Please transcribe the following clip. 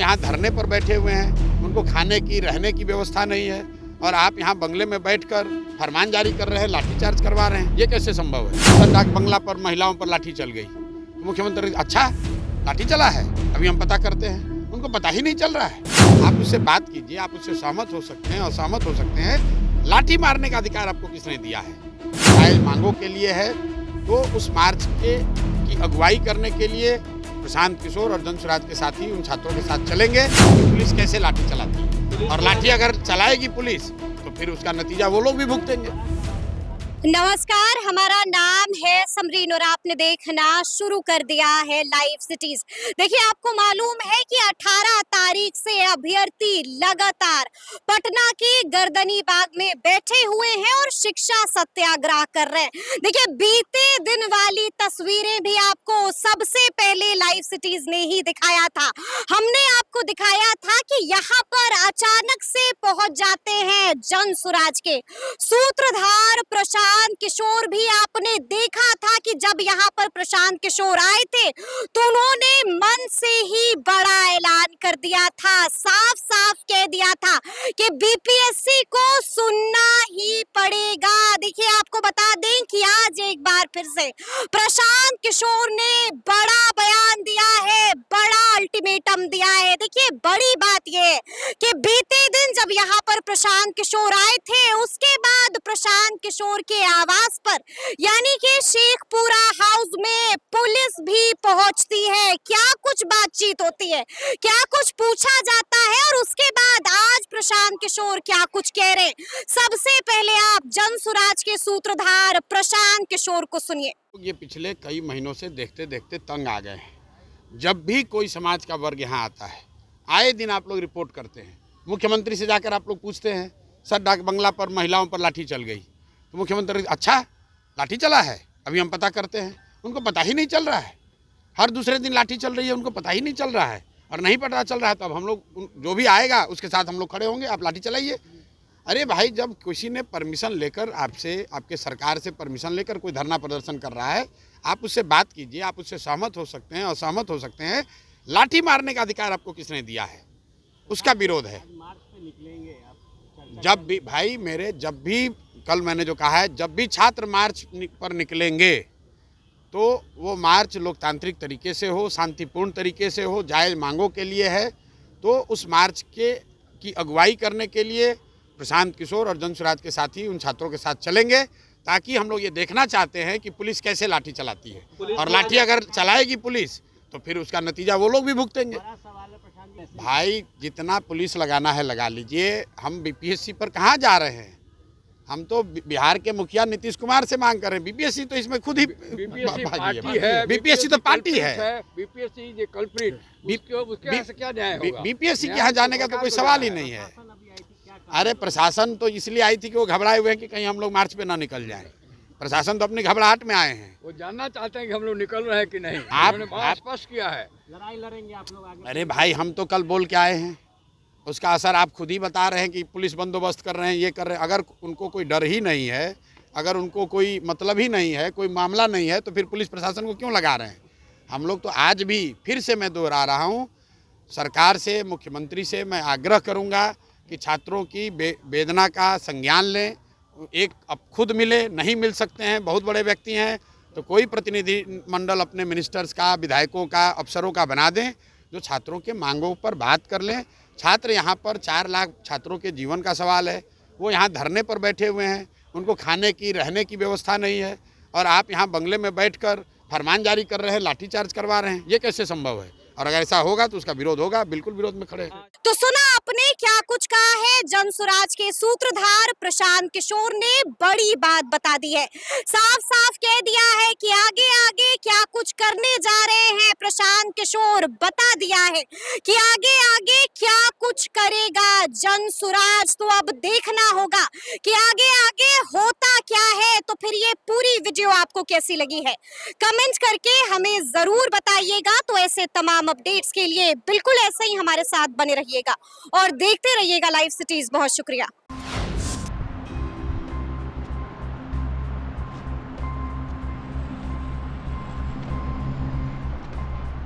यहाँ धरने पर बैठे हुए हैं, उनको खाने की रहने की व्यवस्था नहीं है और आप यहाँ बंगले में बैठकर फरमान जारी कर रहे हैं, लाठीचार्ज करवा रहे हैं। ये कैसे संभव है? सर डाक बंगला पर महिलाओं पर लाठी चल गई तो मुख्यमंत्री अच्छा लाठी चला है, अभी हम पता करते हैं। उनको पता ही नहीं चल रहा है। आप उससे बात कीजिए, आप उससे सहमत हो सकते हैं, असहमत हो सकते हैं। लाठी मारने का अधिकार आपको किसने दिया है? जायज मांगों के लिए है तो उस मार्च की अगुवाई करने के लिए प्रशांत किशोर और जनसुराज के साथी उन छात्रों के साथ चलेंगे। पुलिस कैसे लाठी चलाती है और लाठी अगर चलाएगी पुलिस तो फिर उसका नतीजा वो लोग भी भुगतेंगे। नमस्कार, हमारा नाम है समरीन और आपने देखना शुरू कर दिया है लाइव सिटीज। देखिए, आपको मालूम है कि 18 तारीख से अभ्यर्थी लगातार पटना के गर्दनी बाग में बैठे हुए हैं और शिक्षा सत्याग्रह कर रहे हैं। देखिए, बीते दिन वाली तस्वीरें भी आपको सबसे पहले लाइव सिटीज ने ही दिखाया था। हमने आपको दिखाया था कि यहाँ पर अचानक से पहुंच जाते हैं जनसुराज के सूत्रधार प्रशांत किशोर। भी आपने देखा था कि जब यहाँ पर प्रशांत किशोर आए थे तो उन्होंने मन से ही बड़ा ऐलान कर दिया था, साफ साफ कह दिया था कि बीपीएससी को सुनना ही पड़ेगा। देखिए, आपको बता दें कि आज एक बार फिर से प्रशांत किशोर ने बड़ा बयान दिया है, बड़ा अल्टीमेटम दिया है। देखिए, बड़ी बात यह है कि बीते दिन जब यहाँ पर प्रशांत किशोर आए थे उसके बाद प्रशांत किशोर के आवास पर यानी कि शेखपुरा हाउस में पुलिस भी पहुंचती है। क्या कुछ बातचीत होती है, क्या कुछ पूछा जाता है और उसके बाद आज प्रशांत किशोर क्या कुछ कह रहे हैं। सबसे पहले आप जनसुराज के सूत्रधार प्रशांत किशोर को सुनिए। ये पिछले कई महीनों से देखते देखते तंग आ गए हैं। जब भी कोई समाज का वर्ग यहाँ आता है, आए दिन आप लोग रिपोर्ट करते हैं, मुख्यमंत्री से जाकर आप लोग पूछते हैं सर डाक बंगला पर महिलाओं पर लाठी चल गई तो मुख्यमंत्री अच्छा लाठी चला है, अभी हम पता करते हैं। उनको पता ही नहीं चल रहा है। हर दूसरे दिन लाठी चल रही है, उनको पता ही नहीं चल रहा है और नहीं पता चल रहा है तो अब हम लोग जो भी आएगा उसके साथ हम लोग खड़े होंगे, आप लाठी चलाइए। अरे भाई, जब किसी ने परमिशन लेकर आपसे, आपके सरकार से परमिशन लेकर कोई धरना प्रदर्शन कर रहा है, आप उससे बात कीजिए, आप उससे सहमत हो सकते हैं, असहमत हो सकते हैं। लाठी मारने का अधिकार आपको किसने दिया है? उसका विरोध है। जब भी भाई मेरे, जब भी कल मैंने जो कहा है, जब भी छात्र मार्च पर निकलेंगे तो वो मार्च लोकतांत्रिक तरीके से हो, शांतिपूर्ण तरीके से हो, जायज मांगों के लिए है। तो उस मार्च की अगुवाई करने के लिए प्रशांत किशोर और जनसुराज के साथी उन छात्रों के साथ चलेंगे, ताकि हम लोग ये देखना चाहते हैं कि पुलिस कैसे लाठी चलाती है और लाठी अगर चलाएगी पुलिस तो फिर उसका नतीजा वो लोग भी भुगतेंगे। भाई, जितना पुलिस लगाना है लगा लीजिए। हम बीपीएससी पर कहाँ जा रहे हैं? हम तो बिहार के मुखिया नीतीश कुमार से मांग कर रहे हैं। बीपीएससी तो इसमें खुद ही पार्टी है। बीपीएससी तो पार्टी है। बीपीएससी जो कल्प्रिट, उसके यहाँ से क्या न्याय होगा? बीपीएससी के यहाँ जाने का तो कोई सवाल ही नहीं है। अरे, प्रशासन तो इसलिए आई थी कि वो घबराए हुए हैं कि कहीं हम लोग मार्च पे ना निकल जाएं। प्रशासन तो अपनी घबराहट में आए हैं। वो जानना चाहते हैं कि हम लोग निकल रहे हैं कि नहीं। आप स्पष्ट किया है, लड़ाई लड़ेंगे आप लोग आगे। अरे भाई, हम तो कल बोल के आए हैं, उसका असर आप खुद ही बता रहे हैं कि पुलिस बंदोबस्त कर रहे हैं, ये कर रहे हैं। अगर उनको कोई डर ही नहीं है, अगर उनको कोई मतलब ही नहीं है, कोई मामला नहीं है, तो फिर पुलिस प्रशासन को क्यों लगा रहे हैं? हम लोग तो आज भी फिर से मैं दोहरा रहा हूँ, सरकार से, मुख्यमंत्री से मैं आग्रह करूँगा कि छात्रों की वेदना का संज्ञान लें। एक अब खुद मिले, नहीं मिल सकते हैं, बहुत बड़े व्यक्ति हैं, तो कोई प्रतिनिधि मंडल अपने मिनिस्टर्स का, विधायकों का, अफसरों का बना दें जो छात्रों के मांगों पर बात कर लें। छात्र यहाँ पर 4 लाख छात्रों के जीवन का सवाल है, वो यहाँ धरने पर बैठे हुए हैं, उनको खाने की, रहने की व्यवस्था नहीं है और आप यहाँ बंगले में बैठकर फरमान जारी कर रहे हैं, लाठीचार्ज करवा रहे हैं। ये कैसे संभव है? और अगर ऐसा होगा तो उसका विरोध होगा, बिल्कुल विरोध में खड़े हैं। तो सुना आपने क्या कुछ कहा है जनसुराज के सूत्रधार प्रशांत किशोर ने। बड़ी बात बता दी है, साफ साफ कह दिया है कि आगे आगे क्या कुछ करने जा रहे हैं। प्रशांत किशोर बता दिया है कि आगे आगे क्या कुछ करेगा जनसुराज। तो अब देखना होगा कि आगे आगे होता क्या है। तो फिर ये पूरी वीडियो आपको कैसी लगी है, कमेंट करके हमें जरूर बताइएगा। तो ऐसे तमाम अपडेट्स के लिए बिल्कुल ऐसे ही हमारे साथ बने रहिएगा और देखते रहिएगा लाइव सिटीज। बहुत शुक्रिया।